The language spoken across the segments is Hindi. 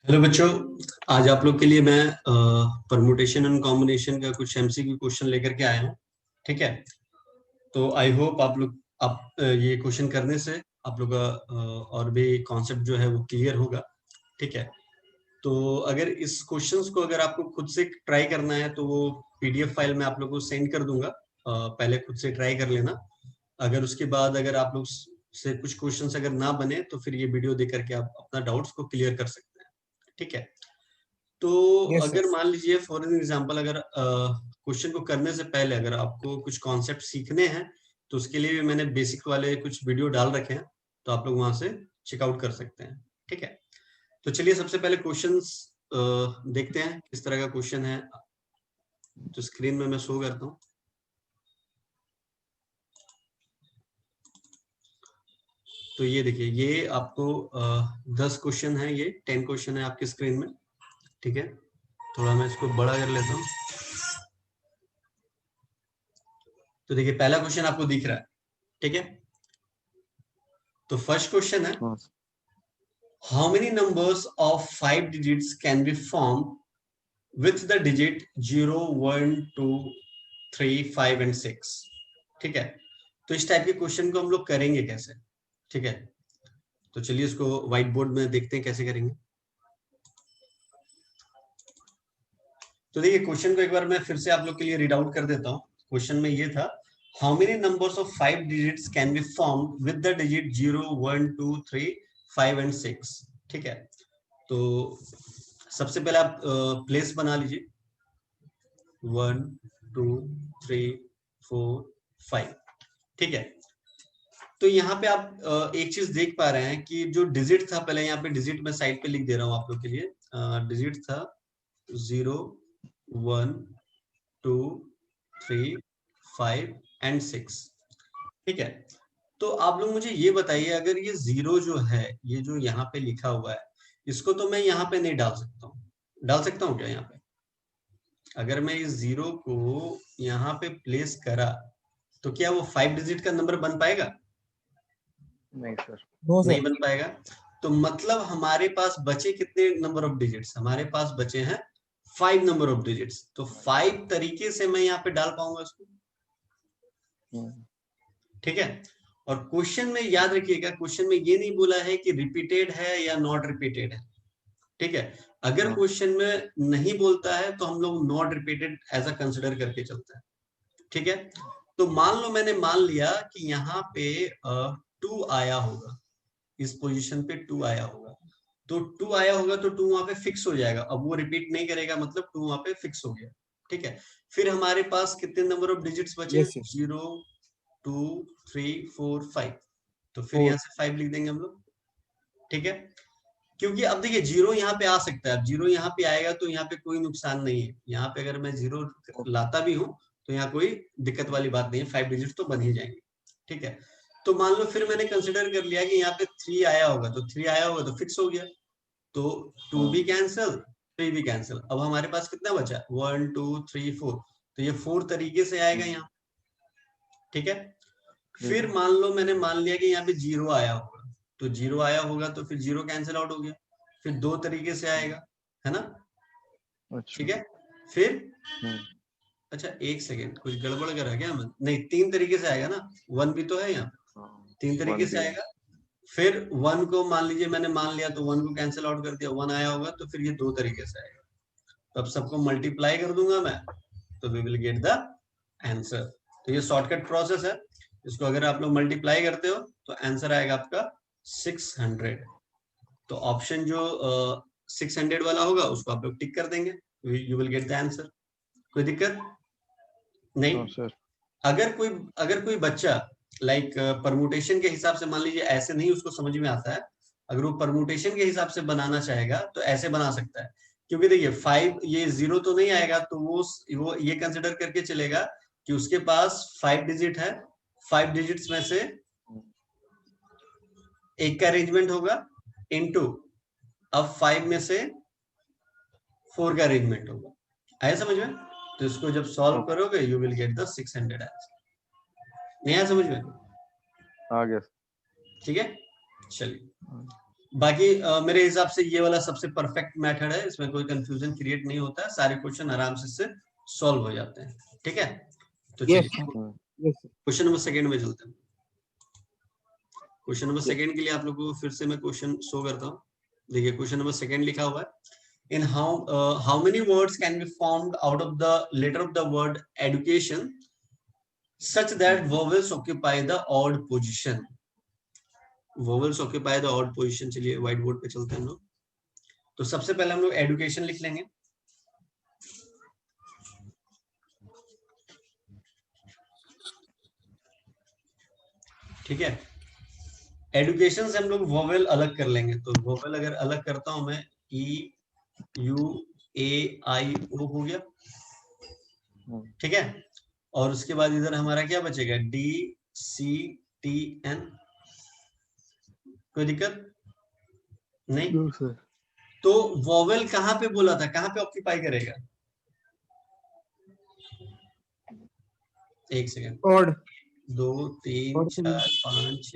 हेलो बच्चों, आज आप लोग के लिए मैं परमुटेशन एंड कॉम्बिनेशन का कुछ एमसीक्यू क्वेश्चन लेकर के आया हूँ। ठीक है, तो आई होप आप ये क्वेश्चन करने से आप लोग का और भी कॉन्सेप्ट जो है वो क्लियर होगा। ठीक है, तो अगर इस क्वेश्चंस को अगर आपको खुद से ट्राई करना है तो वो पीडीएफ फाइल में आप लोग को सेंड कर दूंगा। पहले खुद से ट्राई कर लेना। अगर उसके बाद अगर आप लोग से कुछ क्वेश्चंस अगर ना बने तो फिर ये वीडियो देख करके आप अपना डाउट्स को क्लियर कर सकते हैं। ठीक है, तो यस सर। अगर मान लीजिए फॉर एन एग्जांपल अगर क्वेश्चन को करने से पहले अगर आपको कुछ कॉन्सेप्ट सीखने हैं तो उसके लिए भी मैंने बेसिक वाले कुछ वीडियो डाल रखे हैं, तो आप लोग वहां से चेकआउट कर सकते हैं। ठीक है, तो चलिए सबसे पहले क्वेश्चंस देखते हैं किस तरह का क्वेश्चन है। तो स्क्रीन में मैं शो करता हूँ। तो ये देखिए, ये आपको 10 क्वेश्चन है, ये 10 क्वेश्चन है आपकी स्क्रीन में। ठीक है, थोड़ा मैं इसको बड़ा कर लेता हूँ। तो देखिए पहला क्वेश्चन आपको दिख रहा है। ठीक है, तो फर्स्ट क्वेश्चन है, how many numbers of 5 digits can be form with the digit 0 1 2 3 5 and 6। ठीक है, तो इस टाइप के क्वेश्चन को हम लोग करेंगे कैसे। ठीक है, तो चलिए इसको व्हाइट बोर्ड में देखते हैं कैसे करेंगे। तो देखिए क्वेश्चन को एक बार मैं फिर से आप लोग के लिए रीड आउट कर देता हूँ। क्वेश्चन में ये था, how many numbers of 5 digits can be form with the digit 0 1 2 3 5 and 6। ठीक है, तो सबसे पहले आप प्लेस बना लीजिए, 1 2 3 4 5। ठीक है, तो यहाँ पे आप एक चीज देख पा रहे हैं कि जो डिजिट था, पहले यहाँ पे डिजिट मैं साइड पे लिख दे रहा हूँ आप लोग के लिए। डिजिट था 0 1 2 3 5 एंड 6। ठीक है, तो आप लोग मुझे ये बताइए, अगर ये जीरो जो है, ये जो यहाँ पे लिखा हुआ है, इसको तो मैं यहाँ पे नहीं डाल सकता हूँ। डाल सकता हूँ क्या यहाँ पे? अगर मैं इस जीरो को यहाँ पे प्लेस करा तो क्या वो 5 डिजिट का नंबर बन पाएगा? नहीं सर। नो नहीं सर। बन पाएगा। तो मतलब हमारे पास बचे कितने नंबर ऑफ डिजिट्स? हमारे पास बचे हैं 5 नंबर ऑफ डिजिट्स। तो 5 तरीके से मैं यहाँ पे डाल पाऊंगा इसको। ठीक है, और क्वेश्चन में याद रखिएगा, क्वेश्चन में ये नहीं बोला है कि रिपीटेड है या नॉट रिपीटेड है। ठीक है, अगर क्वेश्चन में नहीं बोलता है तो हम लोग not repeated as a consider करके चलते हैं। ठीक है, तो मान लो मैंने मान लिया कि यहाँ पे 2 आया होगा, इस पोजीशन पे 2 आया होगा, तो 2 आया होगा तो 2 वहां पे फिक्स हो जाएगा। अब वो रिपीट नहीं करेगा, मतलब 2 वहां पे फिक्स हो गया। ठीक है, फिर हमारे पास कितने नंबर ऑफ डिजिट्स बचे? Yes sir. 0 2 3 4 5। तो फिर 4। यहाँ से 5 लिख देंगे हम लोग। ठीक है, क्योंकि अब देखिए जीरो यहाँ पे आ सकता है। अब जीरो यहाँ पे आएगा तो यहाँ पे कोई नुकसान नहीं है। यहाँ पे अगर मैं जीरो लाता भी हूँ तो यहाँ कोई दिक्कत वाली बात नहीं है, 5 डिजिट तो बन ही जाएंगे। ठीक है, तो मान लो फिर मैंने कंसिडर कर लिया कि यहाँ पे 3 आया होगा, तो 3 आया होगा तो फिक्स हो गया। तो 2 भी कैंसिल, 3 भी कैंसिल। अब हमारे पास कितना बचा? 1 2 3 4। तो ये 4 तरीके से आएगा यहाँ। ठीक है, फिर मान लो मैंने मान लिया कि यहाँ पे 0 आया होगा, तो 0 आया होगा तो फिर 0 कैंसिल आउट हो गया। फिर 2 तरीके से आएगा, है ना? ठीक है, फिर अच्छा एक सेकेंड, कुछ गड़बड़ कर है क्या? मैं नहीं, 3 तरीके से आएगा ना, 1 भी तो है यहाँ, 3 तरीके से आएगा। फिर 1 को मान लीजिए मैंने मान लिया तो 1 को कैंसिल आउट कर दिया, 1 आया होगा तो फिर ये 2 तरीके से आएगा। तो अब सबको मल्टीप्लाई कर दूंगा मैं, तो we will get the answer. तो ये शॉर्टकट प्रोसेस है, इसको अगर आप लोग मल्टीप्लाई करते हो तो आंसर आएगा आपका 600। तो ऑप्शन जो 600 वाला होगा उसको आप लोग टिक कर देंगे, you will get the answer. कोई दिक्कत नहीं। सर। अगर कोई बच्चा लाइक परमुटेशन के हिसाब से, मान लीजिए ऐसे नहीं उसको समझ में आता है, अगर वो परमुटेशन के हिसाब से बनाना चाहेगा तो ऐसे बना सकता है। क्योंकि देखिए 5, ये 0 तो नहीं आएगा, तो वो ये कंसिडर करके चलेगा कि उसके पास 5 डिजिट है, 5 डिजिट्स में से एक का अरेंजमेंट होगा इनटू, अब 5 में से 4 का अरेंजमेंट होगा। आया समझ में? तो इसको जब सॉल्व करोगे you will get the 600 answer. नहीं आया समझ में? आ गया। ठीक है, चलिए बाकी मेरे हिसाब से ये वाला सबसे परफेक्ट मेथड है, इसमें कोई कंफ्यूजन क्रिएट नहीं होता है, सारे क्वेश्चन आराम से इससे सॉल्व हो जाते हैं। ठीक है, तो यस चलिए यस क्वेश्चन नंबर सेकंड में चलते हैं। Question number Yes. सेकंड के लिए आप लोगों को फिर से मैं क्वेश्चन शो करता हूँ। देखिए क्वेश्चन नंबर सेकंड लिखा हुआ है, in how many words can be formed out of the letter of the word education such that vowels occupy the odd position. vowels occupy the odd position। चलिए व्हाइट बोर्ड पे चलते हैं हम लोग। तो सबसे पहले हम लोग एडुकेशन लिख लेंगे। ठीक है, एडुकेशन से हम लोग वोवेल अलग कर लेंगे। तो वोवेल अगर अलग करता हूं मैं, ई यू ए आई ओ हो गया। ठीक है, और उसके बाद इधर हमारा क्या बचेगा, डी सी टी एन। कोई दिक्कत नहीं? No, sir. तो वोवेल कहां पे बोला था, कहां पे ऑक्यूपाई करेगा? एक सेकेंड, ऑड 2 3 और 4 5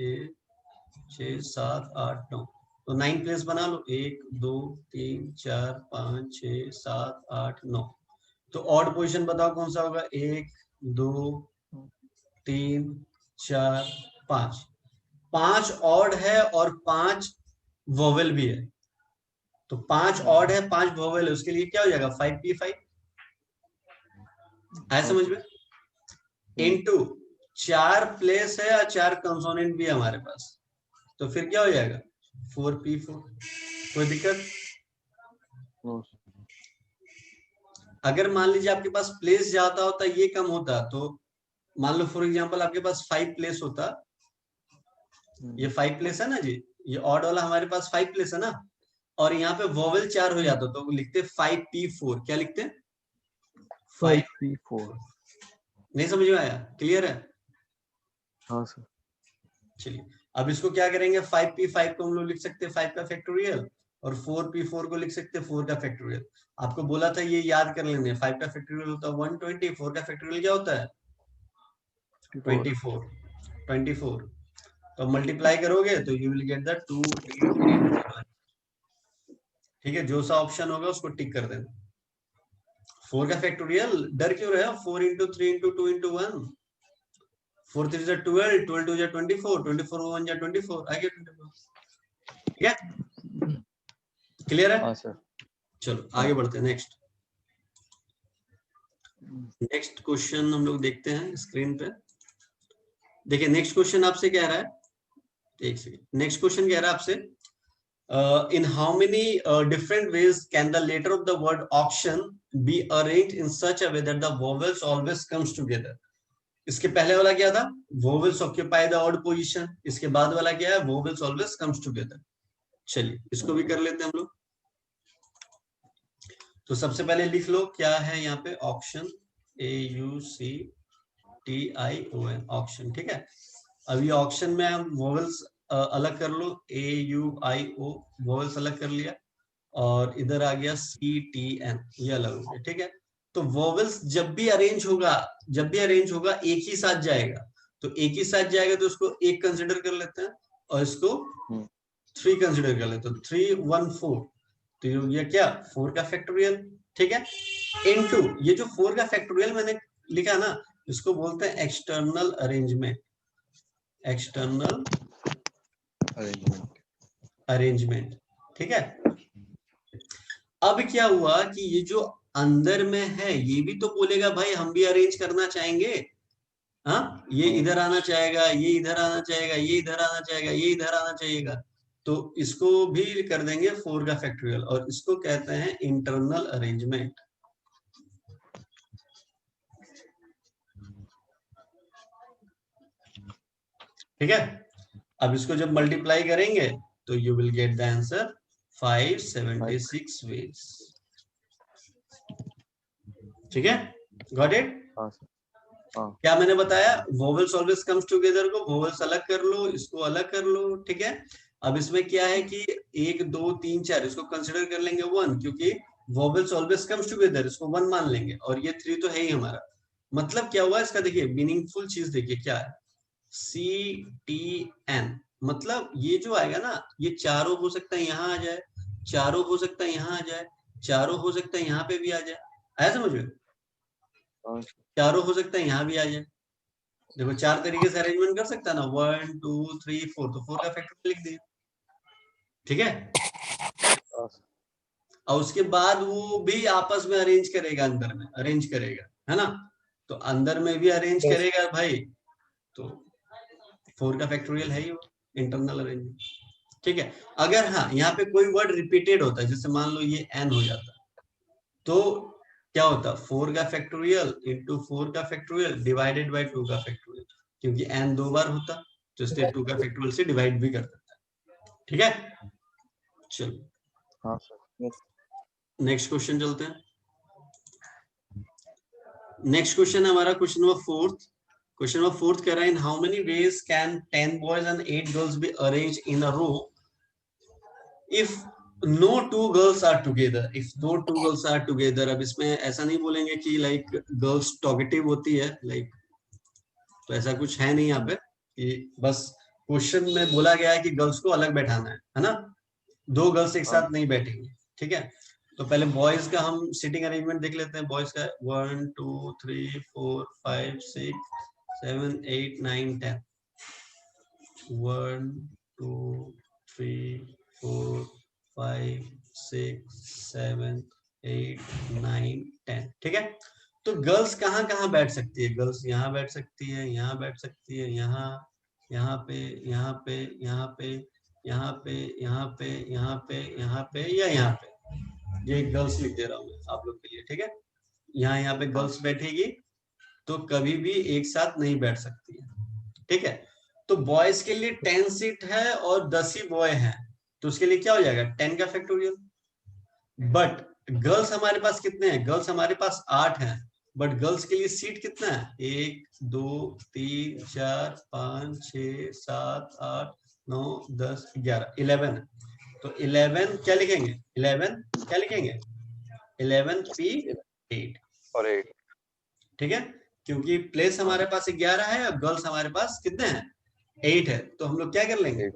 6 7 8 9। तो 9 प्लेस बना लो, 1 2 3 4 5 6 7 8 9। तो ऑड पोजीशन बताओ कौन सा होगा, 1 2 3 4 5। 5 ऑड है और 5 वोवेल भी है। तो 5 ऑड है 5 वोवेल है, उसके लिए क्या हो जाएगा, 5p5। आया समझ में? इनटू 4 प्लेस है और 4 कंसोनेंट भी है हमारे पास, तो फिर क्या हो जाएगा, 4p4। कोई दिक्कत? No. अगर मान लीजिए आपके पास प्लेस ज्यादा होता, ये कम होता, तो मान लो फॉर एग्जांपल आपके पास 5 प्लेस होता, ये 5 प्लेस है ना जी, ये ऑड वाला हमारे पास 5 प्लेस है ना, और यहाँ पे वोवेल 4 हो जाता, तो लिखते 5p4। क्या लिखते हैं, 5p4। नहीं समझ में आया? क्लियर है? हाँ सर। चलिए अब इसको क्या करेंगे, 5p5 को हम लोग लिख सकते हैं 5 का फैक्टोरियल, और 4p4 को लिख सकते हैं 4 का फैक्टोरियल। आपको बोला था ये याद कर लेंगे, 5 का फैक्टोरियल होता है 120, 4 का फैक्टोरियल क्या होता है, 24। तो मल्टीप्लाई करोगे तो यू विल गेट द 2 8 8 1। ठीक है, जो सा ऑप्शन होगा उसको टिक कर देना। 4 का फैक्टोरियल डर क्यों रहे हो, 4 into 3 into 2 into 1, 4 3 is 12, 12 2 is 24, 24 1 is 24, आ गया 24। ठीक है, क्लियर है? हाँ सर। चलो आगे बढ़ते हैं। नेक्स्ट क्वेश्चन हम लोग देखते हैं स्क्रीन पे। देखिए नेक्स्ट क्वेश्चन आपसे कह रहा है, एक सेकंड, नेक्स्ट क्वेश्चन कह रहा है आपसे, in how many different ways can the letter of the word auction be arranged in such a way that the vowels always comes together? इसके पहले वाला क्या था, vowels occupy the odd position, इसके बाद वाला क्या है, vowels always comes together। चलिए इसको भी कर लेते हैं हम लोग। तो सबसे पहले लिख लो क्या है यहाँ पे, ऑक्शन, AUCTION, ऑक्शन। ठीक है, अभी ऑक्शन में हम वोवेल्स अलग कर लो, AUIO वोवेल्स अलग कर लिया, और इधर आ गया CTN, ये अलग हो गया। ठीक है, तो वोवेल्स जब भी अरेंज होगा एक ही साथ जाएगा। तो एक ही साथ जाएगा तो उसको एक कंसिडर कर लेते हैं, और इसको 3 कंसिडर कर लेते हैं। 3 1 4, तो ये क्या, 4 का फैक्टोरियल। ठीक है, इनटू ये जो 4 का फैक्टोरियल मैंने लिखा ना, इसको बोलते हैं एक्सटर्नल अरेंजमेंट। External arrangement. ठीक है, अब क्या हुआ कि ये जो अंदर में है ये भी तो बोलेगा भाई हम भी अरेंज करना चाहेंगे। हाँ, ये इधर आना चाहेगा, ये इधर आना चाहेगा, ये इधर आना चाहेगा, ये इधर आना चाहिएगा। तो इसको भी कर देंगे 4 का फैक्टोरियल, और इसको कहते हैं इंटरनल अरेंजमेंट। ठीक है, अब इसको जब मल्टीप्लाई करेंगे तो you will get the answer 576 ways. ठीक है, गॉट इट? क्या मैंने बताया, वोवेल्स ऑलवेज कम्स टुगेदर को वोवेल्स अलग कर लो, इसको अलग कर लो। ठीक है, अब इसमें क्या है कि 1 2 3 4 इसको कंसिडर कर लेंगे 1, क्योंकि वोवेल्स ऑलवेज कम्स टुगेदर, इसको 1 मान लेंगे, और ये 3 तो है ही हमारा। मतलब क्या हुआ इसका, देखिए मीनिंगफुल चीज देखिए क्या है, CTN, मतलब ये जो आएगा ना, ये चारों हो सकता है यहाँ आ जाए, चारों हो सकता है यहाँ आ जाए, चारों हो सकता है यहाँ पे भी आ जाए। आया समझ में? हाँ सर। चारों हो सकता है यहाँ भी आ जाए। देखो 4 तरीके से अरेंजमेंट कर सकता है ना, 1 2 3 4, तो 4 का फैक्टर लिख दिया। ठीक है, हाँ सर। और उसके बाद वो भी आपस में अरेंज करेगा, अंदर में अरेंज करेगा, है ना? तो अंदर में भी अरेंज Yes. करेगा भाई, तो 4 का फैक्टोरियल है ही वो, इंटरनल अरेंजमेंट। ठीक है, अगर हाँ यहाँ पे कोई वर्ड रिपीटेड होता है, जैसे मान लो ये n हो जाता, तो क्या होता, 4 का फैक्टोरियल इंटू 4 का फैक्टोरियल डिवाइडेड बाय 2 का फैक्टोरियल, क्योंकि n 2 बार होता तो इसलिए 2 का फैक्टोरियल से डिवाइड भी कर देता है। ठीक है, चलो हाँ सर। Yes. नेक्स्ट क्वेश्चन चलते हैं। नेक्स्ट क्वेश्चन है हमारा question number 4th। Question number 4th कह रहा है, in how many ways can 10 boys and 8 girls be arrange in a row if no 2 girls are together, if no 2 girls are together. अब इसमें ऐसा नहीं बोलेंगे कि लाइक गर्ल्स टॉकेटिव होती है, लाइक तो ऐसा कुछ है नहीं यहाँ पे, कि बस क्वेश्चन में बोला गया है कि गर्ल्स को अलग बैठाना है ना, 2 गर्ल्स एक साथ नहीं बैठेंगी। ठीक है, तो पहले बॉयज का हम सिटिंग अरेंजमेंट देख लेते हैं। बॉयज का 1 2 3 4 5 6 7 8 9 10, 1 2 3 4 5 6 7 8 9 10। ठीक है, तो गर्ल्स कहाँ कहाँ बैठ सकती है? गर्ल्स यहाँ बैठ सकती है, यहाँ बैठ सकती है, यहाँ, यहाँ पे, यहाँ पे, यहाँ पे, यहाँ पे, यहाँ पे, यहाँ पे, यहाँ पे, या यहाँ पे। ये गर्ल्स लिख दे रहा हूँ मैं आप लोग के लिए। ठीक है, यहाँ पे गर्ल्स बैठेगी, तो कभी भी एक साथ नहीं बैठ सकती है। ठीक है, तो बॉयज के लिए 10 सीट है और 10 ही बॉय हैं, तो उसके लिए क्या हो जाएगा, 10 का फैक्टोरियल। बट गर्ल्स हमारे पास कितने हैं? गर्ल्स हमारे पास 8 हैं, बट गर्ल्स के लिए सीट कितना है? 1 2 3 4 5 6 7 8 9 10 11, 11 है। तो 11 क्या लिखेंगे? 11 क्या लिखेंगे? 11 P 8 और 8। ठीक है, क्योंकि प्लेस हमारे पास 11 है और गर्ल्स हमारे पास कितने हैं? 8 है, तो हम लोग क्या कर लेंगे,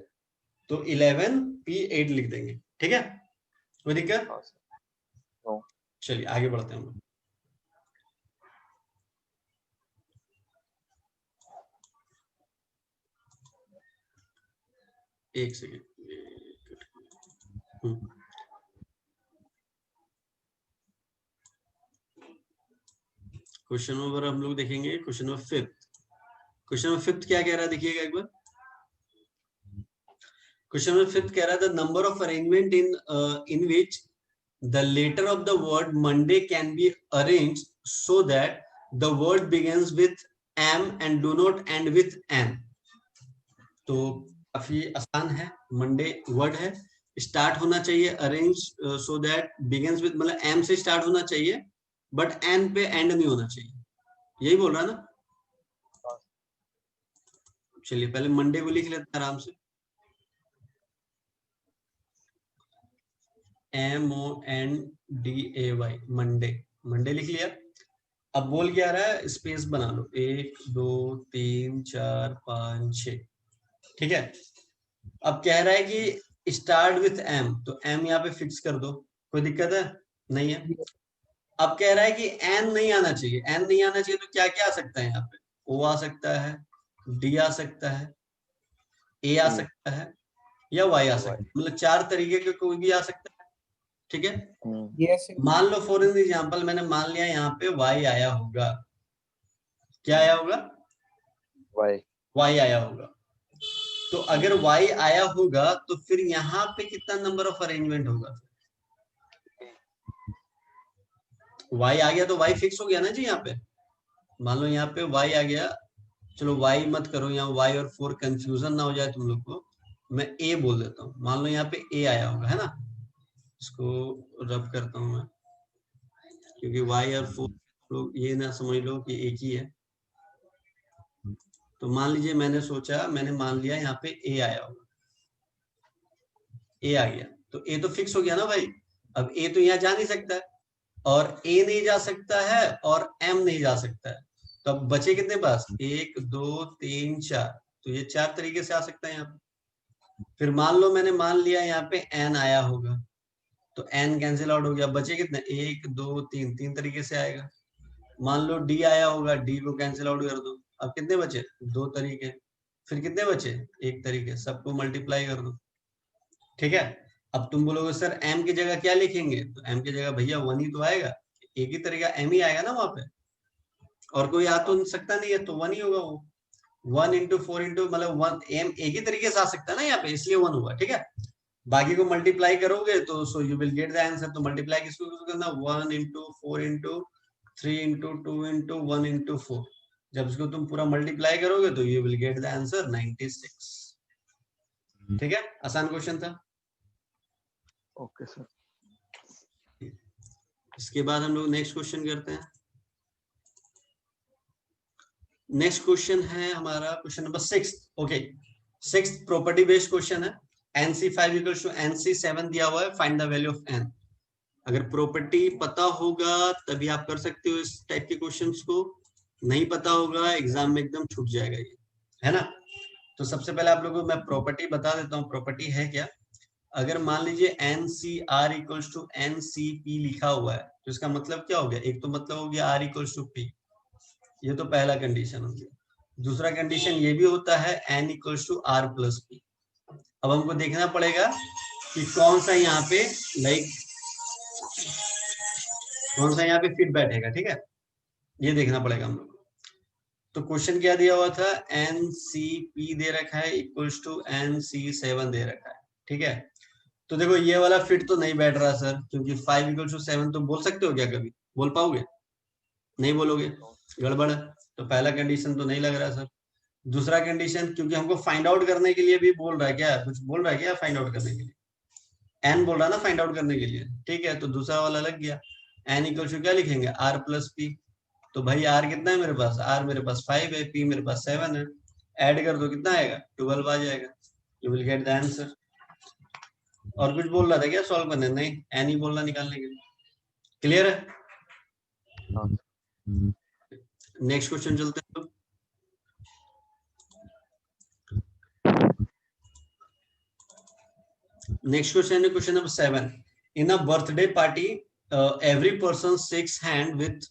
तो 11 P 8 लिख देंगे। ठीक है, कोई दिक्कत? हाँ सर। नो। चलिए आगे बढ़ते हैं हम लोग। एक सेकेंड, क्वेश्चन नंबर हम लोग देखेंगे, question number 5th। Question number 5th क्या कह रहा है, देखिएगा एक बार। क्वेश्चन नंबर 5th कह रहा है, the number of arrangement in which the letter of the word Monday can be arranged so that the word begins with M and do not end with N। तो काफी आसान है, मंडे वर्ड है, स्टार्ट होना चाहिए arrange so that begins with, मतलब M से स्टार्ट होना चाहिए बट N पे एंड नहीं होना चाहिए, यही बोल रहा है ना? चलिए पहले मंडे को लिख लेते हैं आराम से, MONDAY, मंडे। मंडे लिख लिया। अब बोल क्या रहा है, स्पेस बना लो, 1 2 3 4 5 6। ठीक है, अब कह रहा है कि स्टार्ट विथ M, तो M यहाँ पे फिक्स कर दो, कोई दिक्कत है? नहीं है। अब कह रहा है कि N नहीं आना चाहिए, N नहीं आना चाहिए, तो क्या क्या आ सकता है यहाँ पे? O आ सकता है, D आ सकता है, A आ सकता है, या Y आ सकता है, मतलब 4 तरीके के कोई भी आ सकता है। ठीक है, Yes. मान लो फॉर एग्जाम्पल मैंने मान लिया यहाँ पे Y आया होगा, क्या आया होगा? Y आया होगा। तो अगर Y आया होगा तो फिर यहाँ पे कितना नंबर ऑफ अरेंजमेंट होगा? Y आ गया तो Y फिक्स हो गया ना जी। यहाँ पे मान लो यहाँ पे Y आ गया, चलो Y मत करो, यहाँ Y और 4 कंफ्यूजन ना हो जाए तुम लोग को, मैं A बोल देता हूँ। मान लो यहाँ पे A आया होगा, है ना, इसको रब करता हूँ मैं, क्योंकि Y और 4 लोग ये ना समझ लो कि एक ही है। तो मान लीजिए मैंने सोचा, मैंने मान लिया यहाँ पे A आया होगा, A आ गया, तो A तो फिक्स हो गया ना भाई। अब A तो यहाँ जा नहीं सकता है, और A नहीं जा सकता है, और M नहीं जा सकता है, तो अब बचे कितने पास? 1 2 3 4, तो ये 4 तरीके से आ सकता है यहाँ पे। फिर मान लो मैंने मान लिया यहाँ पे n आया होगा, तो n कैंसिल आउट हो गया, बचे कितने 1 2 3, 3 तरीके से आएगा। मान लो d आया होगा, d को कैंसिल आउट कर दो, अब कितने बचे 2 तरीके। फिर कितने बचे 1 तरीके, सबको मल्टीप्लाई कर दो। ठीक है, अब तुम बोलोगे सर m की जगह क्या लिखेंगे, तो m की जगह भैया 1 ही तो आएगा, एक ही तरीका m ही आएगा ना वहां पे, और कोई आ तो सकता नहीं है, तो 1 ही होगा वो। 1 इंटू 4 इंटू मतलब 1 m एक ही तरीके से आ सकता है ना यहाँ पे, इसलिए 1 हुआ। ठीक है, बाकी को मल्टीप्लाई करोगे तो so you will get the answer. तो मल्टीप्लाई किसको करना, 1 into 4 into 3 into 2 into 1 into 4। जब इसको तुम पूरा मल्टीप्लाई करोगे तो you will get the answer 96। ठीक है, आसान क्वेश्चन था। Okay sir. इसके बाद हम लोग नेक्स्ट क्वेश्चन करते हैं। नेक्स्ट क्वेश्चन है हमारा question number 6। Okay, 6 property based question है। NC5 इक्वल्स टू NC7 दिया हुआ है, find the value of n। अगर प्रॉपर्टी पता होगा तभी आप कर सकते हो इस टाइप के क्वेश्चंस को, नहीं पता होगा एग्जाम में एकदम छूट जाएगा ये, है ना। तो सबसे पहले आप लोगों को मैं प्रॉपर्टी बता देता हूँ, प्रॉपर्टी है क्या। अगर मान लीजिए NCR इक्वल्स टू NCP लिखा हुआ है, तो इसका मतलब क्या हो गया, एक तो मतलब हो गया R इक्वल्स टू P, ये तो पहला कंडीशन हो गया। दूसरा कंडीशन ये भी होता है N equals to R plus P। अब हमको देखना पड़ेगा कि कौन सा यहाँ पे कौन सा यहाँ पे फिट बैठेगा। ठीक है, ये देखना पड़ेगा हम लोग को। तो क्वेश्चन क्या दिया हुआ था, NCP दे रखा है इक्वल्स टू NC7 दे रखा है। ठीक है, तो देखो ये वाला फिट तो नहीं बैठ रहा सर, क्योंकि 5 इक्वल्स टू 7 तो बोल सकते हो क्या, कभी बोल पाओगे, नहीं बोलोगे, गड़बड़ है। तो पहला कंडीशन तो नहीं लग रहा सर। दूसरा कंडीशन, क्योंकि हमको फाइंड आउट करने के लिए भी बोल रहा है, क्या कुछ बोल रहा है क्या फाइंड आउट करने के लिए, एन बोल रहा है ना फाइंड आउट करने के लिए। ठीक है, तो दूसरा वाला लग गया। एन इक्वल टू क्या लिखेंगे, आर प्लस पी। तो भाई आर कितना है मेरे पास, आर मेरे पास 5 है, पी मेरे पास 7 है, ऐड कर दो कितना आएगा 12 आ जाएगा। You will get the answer. और कुछ बोल रहा था क्या सॉल्व करने, नहीं एन ही बोलना निकालने के लिए। क्लियर है, हाँ। नेक्स्ट क्वेश्चन चलते हैं। नेक्स्ट क्वेश्चन है question number 7। In a birthday party every person shakes hand with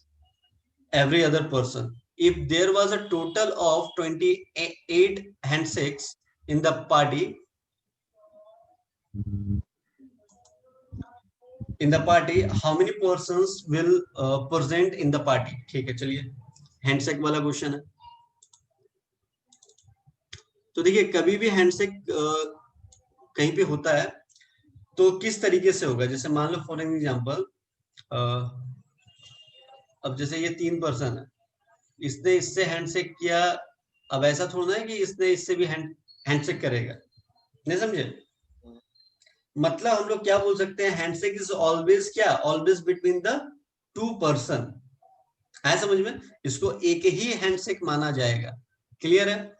every other person. If there was a total of 28 handshakes in the party, how many persons will present in the party? ठीक है, चलिए हैंडशेक वाला क्वेश्चन है। तो देखिए कभी भी हैंडशेक कहीं पे होता है तो किस तरीके से होगा, जैसे मान लो फॉर एग्जांपल अब जैसे ये 3 पर्सन है, इसने इससे हैंडशेक किया, अब ऐसा थोड़ा है कि इसने इससे भी हैंडशेक करेगा, नहीं समझे। मतलब हम लोग क्या बोल सकते हैं, हैंडशेक इज ऑलवेज क्या, ऑलवेज बिटवीन द 2 पर्सन, है समझ में, इसको एक ही हैंडशेक माना जाएगा। क्लियर है,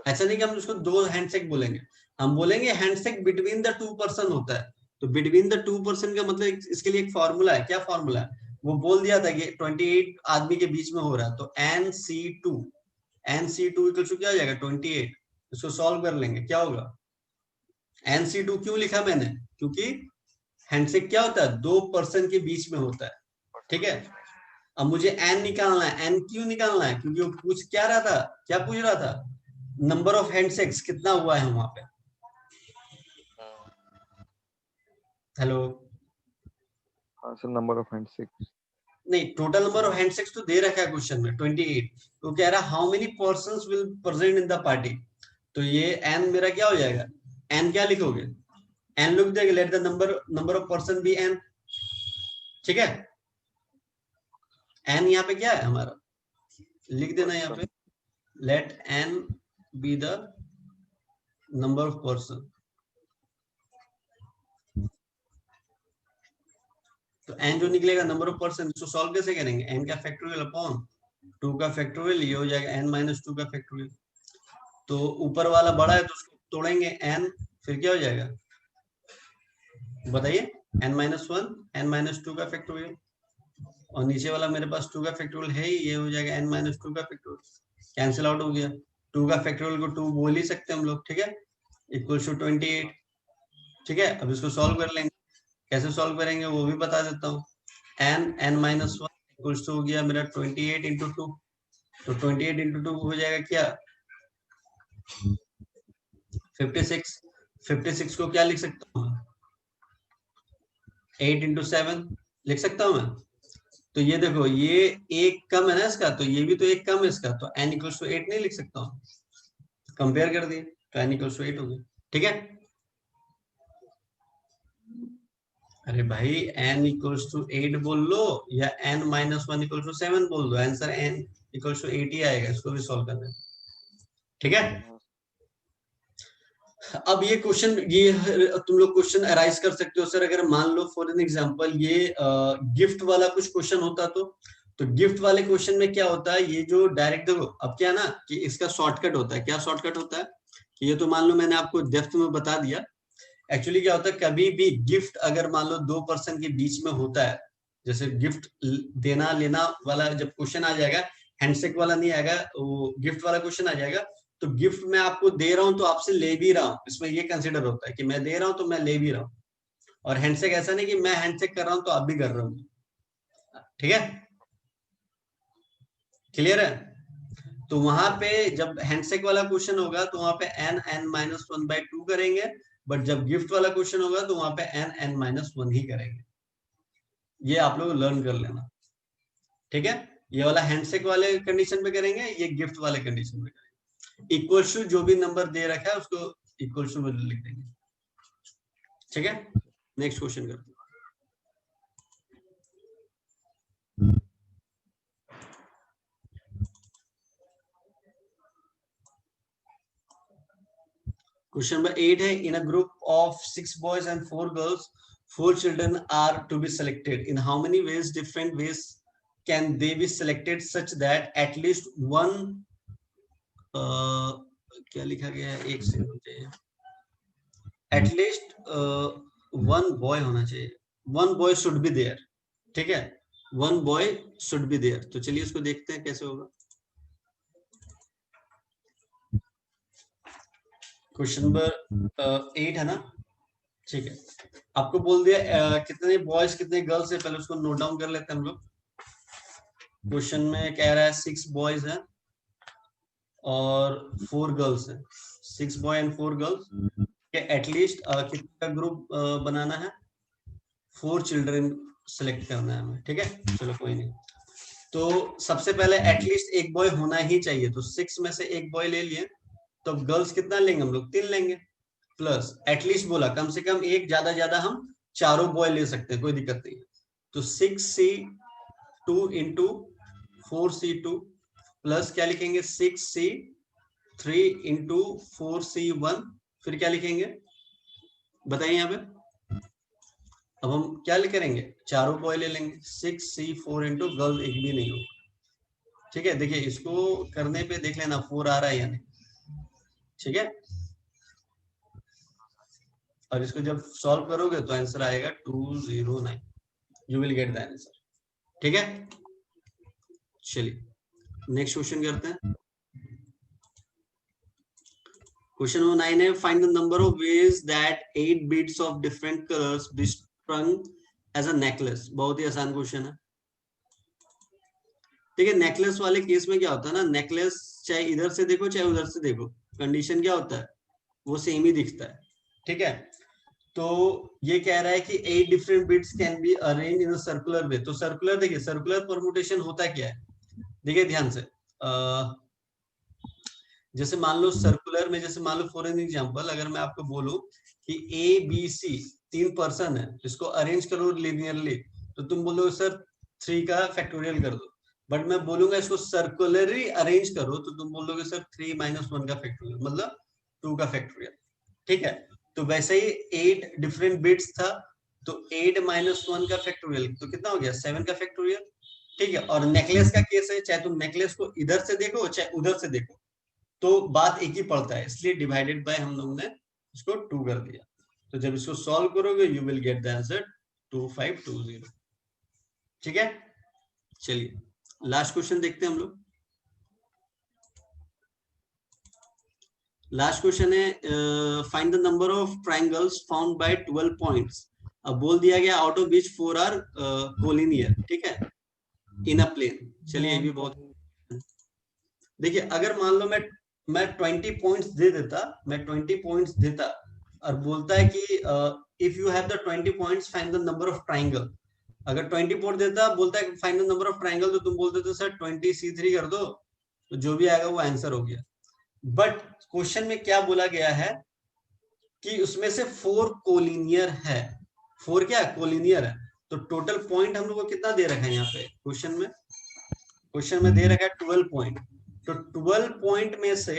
ऐसा नहीं कि हम उसको 2 हैंडशेक बोलेंगे, हम बोलेंगे हैंडशेक बिटवीन द 2 पर्सन होता है। तो बिटवीन द 2 पर्सन का मतलब इसके लिए एक फॉर्मूला है, क्या फॉर्मूला है, वो बोल दिया था कि 28 आदमी के बीच में हो रहा है, तो NC2 इक्वल टू क्या हो जाएगा 28। इसको सॉल्व कर लेंगे, क्या होगा, NC2 क्यों लिखा मैंने, क्योंकि हैंडशेक क्या होता है 2 पर्सन के बीच में होता है। ठीक है, अब मुझे n निकालना है, n क्यों निकालना है, क्योंकि वो पूछ क्या रहा था, क्या पूछ रहा था, नंबर ऑफ हैंडशेक्स कितना हुआ है वहां पे। हेलो, हाँ सर, नंबर ऑफ हैंडशेक्स नहीं टोटल नंबर ऑफ हैंडशेक्स तो दे रखा है क्वेश्चन में 28, तो कह रहा how many persons will present in the party. तो ये n मेरा क्या हो जाएगा, n क्या लिखोगे, n लिख देंगे, let the number of person be n। ठीक है, n यहाँ पे क्या है हमारा, लिख देना यहाँ पे, let n be the number of person. तो n जो निकलेगा नंबर ऑफ पर्सन, इसको सॉल्व कैसे करेंगे, n का फैक्टोरियल अपॉन 2 का फैक्टोरियल, ये हो जाएगा n-2 का फैक्टोरियल। तो ऊपर वाला बड़ा है तो उसको तोड़ेंगे n, फिर क्या हो जाएगा बताइए, n-1 n-2 का फैक्टोरियल, और नीचे वाला मेरे पास 2 का फैक्टोरियल है ही, ये हो जाएगा n-2 का फैक्टोरियल, कैंसिल आउट हो गया। 2 का फैक्टोरियल को 2 बोल ही सकते हैं हम लोग, ठीक है, इक्वल्स टू 28। ठीक है, अब इसको सॉल्व कर लेंगे। कैसे सॉल्व करेंगे वो भी बता देता हूँ। n माइनस 1 इक्वल्स टू हो गया मेरा 28 इंटू 2। तो 28 इंटू 2 हो जाएगा क्या, 56। 56 को क्या लिख सकता हूँ, 8 इंटू 7 लिख सकता हूँ मैं। तो ये देखो, ये एक कम है ना इसका, तो ये भी तो एक कम है इसका, तो n इक्वल्स टू 8 नहीं लिख सकता हूँ। कंपेयर कर दिए तो n इक्वल्स टू 8 हो गया। ठीक है, अरे भाई n इक्वल्स टू 8 बोल लो या n माइनस 1 इक्वल्स टू 7 बोल दो, आंसर n इक्वल्स टू 8 ही आएगा। इसको भी सॉल्व करना है। ठीक है, अब ये क्वेश्चन, ये तुम लोग क्वेश्चन अराइज कर सकते हो सर, अगर मान लो फॉर एन एग्जांपल ये गिफ्ट वाला कुछ क्वेश्चन होता तो गिफ्ट वाले क्वेश्चन में क्या होता है, ये जो डायरेक्ट देखो, अब क्या है ना कि इसका शॉर्टकट होता है। क्या शॉर्टकट होता है कि ये तो मान लो मैंने आपको डेप्थ में बता दिया। एक्चुअली क्या होता है, कभी भी गिफ्ट अगर मान लो 2 पर्सन के बीच में होता है, जैसे गिफ्ट देना लेना वाला जब क्वेश्चन आ जाएगा, हैंडशेक वाला नहीं आएगा, वो गिफ्ट वाला क्वेश्चन आ जाएगा, तो गिफ्ट मैं आपको दे रहा हूं तो आपसे ले भी रहा हूं, इसमें ये कंसिडर होता है कि मैं दे रहा हूं तो मैं ले भी रहा हूं। और हैंडशेक ऐसा नहीं कि मैं हैंडशेक कर रहा हूं तो आप भी कर रहे हो। ठीक है, क्लियर है। तो वहां पे जब हैंडशेक वाला क्वेश्चन होगा तो वहां पे n माइनस 1/2 करेंगे, बट जब गिफ्ट वाला क्वेश्चन होगा तो वहां पे n माइनस 1 ही करेंगे। ये आप लोग लर्न कर लेना। ठीक है, ये वाला हैंडशेक वाले कंडीशन पे करेंगे, ये गिफ्ट वाले कंडीशन पे करेंगे। इक्वल टू जो भी नंबर दे रखा है उसको इक्वल टू लिख देंगे। ठीक है, नेक्स्ट क्वेश्चन करते हैं। क्वेश्चन नंबर 8 है, in a group of 6 boys and 4 girls 4 children are to be selected. In how many ways, different ways can they be selected such that at least one क्या लिखा गया है, एक सेकंड चाहिए, एटलीस्ट वन बॉय होना चाहिए, one boy should be there. ठीक है, one boy should be there. तो चलिए इसको देखते हैं कैसे होगा। क्वेश्चन नंबर 8 है ना, ठीक है, आपको बोल दिया कितने बॉयज कितने गर्ल्स है, पहले उसको नोट डाउन कर लेते हैं हम लोग। क्वेश्चन में कह रहा है 6 बॉयज हैं और 4 गर्ल्स हैं, 6 बॉय एंड 4 गर्ल्स। एटलीस्ट कितना ग्रुप बनाना है, 4 चिल्ड्रन सेलेक्ट करना है हमें। ठीक है, चलो कोई नहीं। तो सबसे पहले एटलीस्ट एक बॉय होना ही चाहिए, तो 6 में से एक बॉय ले लिए, तो गर्ल्स कितना लेंगे हम लोग, 3 लेंगे, प्लस एटलीस्ट बोला कम से कम एक, ज्यादा हम चारों बॉय ले सकते हैं, कोई दिक्कत नहीं है। तो 6c2 इंटू 4c2 प्लस क्या लिखेंगे 6c3 इंटू 4c1, फिर क्या लिखेंगे बताइए यहाँ पे। अब हम क्या करेंगे, चारों बॉय ले लेंगे, 6c4 इंटू गर्ल एक भी नहीं होगा। ठीक है, देखिए इसको करने पे देख लेना 4 आ रहा है या नहीं। ठीक है, और इसको जब सॉल्व करोगे तो आंसर आएगा 209, you will get the answer. ठीक है, चलिए नेक्स्ट क्वेश्चन करते हैं। क्वेश्चन नंबर 9 है, find the number of ways that 8 beads of different colours be strung as a necklace. बहुत ही आसान क्वेश्चन है। ठीक है, नेकलेस वाले केस में क्या होता है ना, नेकलेस चाहे इधर से देखो चाहे उधर से देखो, कंडीशन क्या होता है, वो सेम ही दिखता है। ठीक है, तो ये कह रहा है कि 8 different bits can be arrange in a circular way. तो सर्कुलर, देखिए सर्कुलर परमुटेशन होता क्या है, देखिए ध्यान से। जैसे मान लो सर्कुलर में, जैसे मान लो फॉर एन एग्जांपल अगर मैं आपको बोलूं कि ए बी सी 3 पर्सन है, इसको अरेंज करो लिनियरली, तो तुम बोलोगे सर 3 का फैक्टोरियल कर दो। बट मैं बोलूंगा इसको सर्कुलरली अरेंज करो, तो तुम बोलोगे सर 3 माइनस 1 का फैक्टोरियल, मतलब 2 का फैक्टोरियल। ठीक है, तो वैसे ही 8 डिफरेंट बिट्स था, तो 8 माइनस 1 का फैक्टोरियल तो कितना हो गया, 7 का फैक्टोरियल। ठीक है, और नेकलेस का केस है, चाहे तुम नेकलेस को इधर से देखो चाहे उधर से देखो, तो बात एक ही पड़ता है, इसलिए डिवाइडेड बाय हम लोग ने इसको 2 कर दिया। तो जब इसको सॉल्व करोगे you will get the answer 2520। ठीक है, चलिए लास्ट क्वेश्चन देखते हैं हम लोग। लास्ट क्वेश्चन है find the number of triangles found by 12 points. अब बोल दिया गया out of which 4 are collinear, ठीक है, इन अ प्लेन। चलिए ये भी बहुत, देखिए अगर मान लो मैं 20 पॉइंट्स दे देता, मैं 20 पॉइंट्स देता और बोलता है कि if you have the 20 points find the number of triangle. अगर 24 देता, बोलता है find the number of triangle, तो तुम बोलते तो सर 20 C3 कर दो, तो जो भी आएगा वो आंसर हो गया। बट क्वेश्चन में क्या बोला गया है कि उसमें से 4 कोलिनियर है। 4 क्या है? कोलिनियर है। तो टोटल पॉइंट हम लोग को कितना दे रखा है यहाँ पे क्वेश्चन में? क्वेश्चन में दे रखा है 12 पॉइंट। तो 12 पॉइंट में से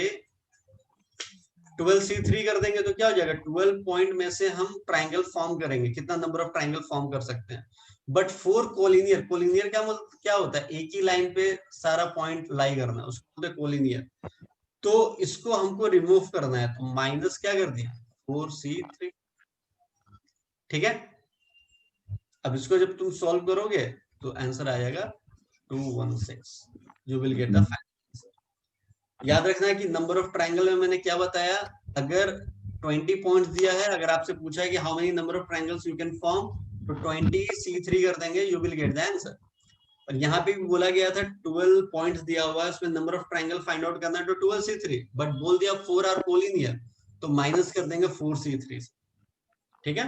12 C3 कर देंगे तो क्या हो जाएगा? 12 पॉइंट में से हम ट्राइंगल फॉर्म करेंगे, कितना नंबर ऑफ ट्राइंगल फॉर्म कर सकते हैं। बट 4 कोलिनियर, कोलिनियर क्या मतलब क्या होता है? एक ही लाइन पे सारा पॉइंट लाई करना, उसको बोलते हैं कोलिनियर। तो इसको हमको रिमूव करना है, तो माइनस क्या कर दिया? 4C3, ठीक है। अब इसको जब तुम सॉल्व करोगे तो आंसर आ जाएगा 216, you will get the final. याद रखना है कि नंबर ऑफ ट्राइंगल में मैंने क्या बताया, अगर 20 पॉइंट्स दिया है, अगर आपसे पूछा है कि how many number of triangles you can form, तो 20 C3 कर देंगे, you will get the answer. और यहाँ पे भी बोला गया था 12 पॉइंट्स दिया हुआ है, उसमें number of triangle find out करना है, तो 12 C3, बट बोल दिया 4 आर कोलिनियर, तो माइनस कर देंगे 4 C3, ठीक है।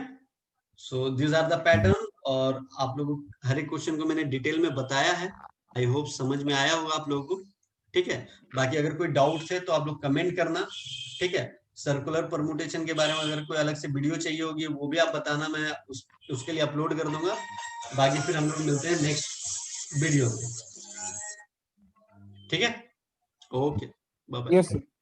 So this are the pattern, और आप लोगों हर एक क्वेश्चन को मैंने डिटेल में बताया है। आई होप समझ में आया होगा आप लोगों को, ठीक है। बाकी अगर कोई डाउट है तो आप लोग कमेंट करना, ठीक है। सर्कुलर परमुटेशन के बारे में अगर कोई अलग से वीडियो चाहिए होगी वो भी आप बताना, मैं उसके लिए अपलोड कर दूंगा। बाकी फिर हम लोग मिलते हैं नेक्स्ट वीडियो में, ठीक है। Okay, bye bye.